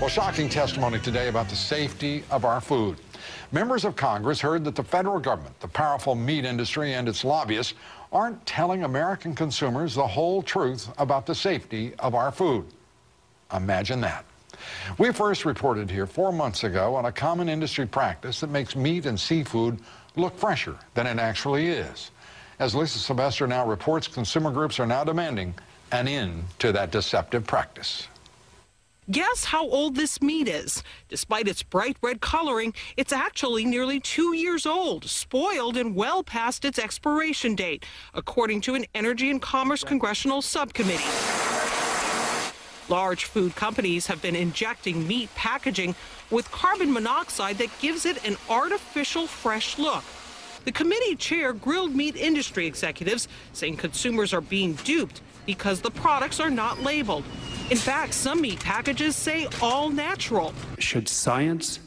Well, shocking testimony today about the safety of our food. Members of Congress heard that the federal government, the powerful meat industry, and its lobbyists aren't telling American consumers the whole truth about the safety of our food. Imagine that. We first reported here 4 months ago on a common industry practice that makes meat and seafood look fresher than it actually is. As Lisa Sylvester now reports, consumer groups are now demanding an end to that deceptive practice. Guess how old this meat is. Despite its bright red coloring, it's actually nearly 2 years old, spoiled and well past its expiration date, according to an Energy and Commerce Congressional Subcommittee. Large food companies have been injecting meat packaging with carbon monoxide that gives it an artificial fresh look. The committee chair grilled meat industry executives, saying consumers are being duped because the products are not labeled. In fact, some meat packages say all natural. Should science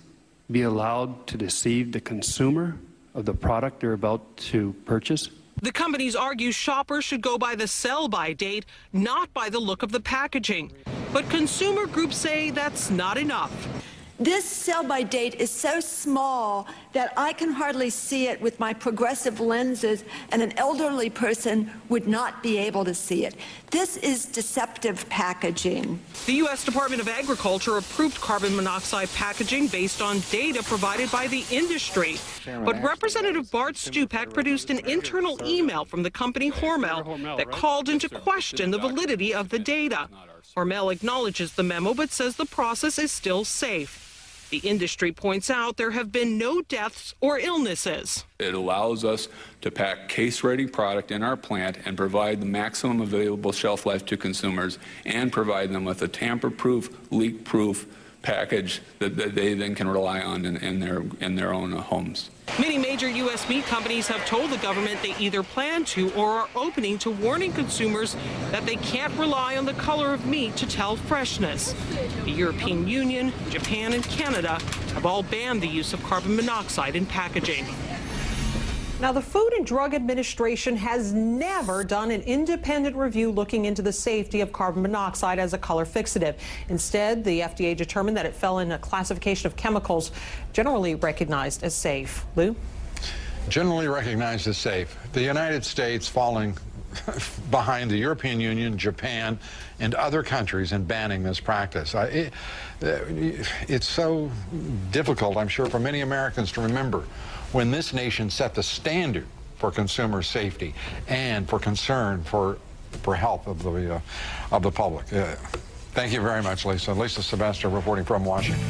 be allowed to deceive the consumer of the product they're about to purchase? The companies argue shoppers should go by the sell-by date, not by the look of the packaging. But consumer groups say that's not enough. This sell-by date is so small that I can hardly see it with my progressive lenses, and an elderly person would not be able to see it. This is deceptive packaging. The U.S. Department of Agriculture approved carbon monoxide packaging based on data provided by the industry. But Representative Bart Stupak produced an internal email from the company Hormel that called into question the validity of the data. Hormel acknowledges the memo but says the process is still safe. The industry points out there have been no deaths or illnesses. It allows us to pack case-ready product in our plant and provide the maximum available shelf life to consumers and provide them with a tamper-proof, leak-proof package that they then can rely on in their own homes. Many major U.S. meat companies have told the government they either plan to or are opening to warning consumers that they can't rely on the color of meat to tell freshness. The European Union, Japan, and Canada have all banned the use of carbon monoxide in packaging. Now, the Food and Drug Administration has never done an independent review looking into the safety of carbon monoxide as a color fixative. Instead, the FDA determined that it fell in a classification of chemicals generally recognized as safe. Lou? Generally recognized as safe. The United States falling behind the European Union, Japan, and other countries in banning this practice. It's so difficult, I'm sure, for many Americans to remember when this nation set the standard for consumer safety and for concern for health of the public. Thank you very much, Lisa. Lisa Sylvester reporting from Washington.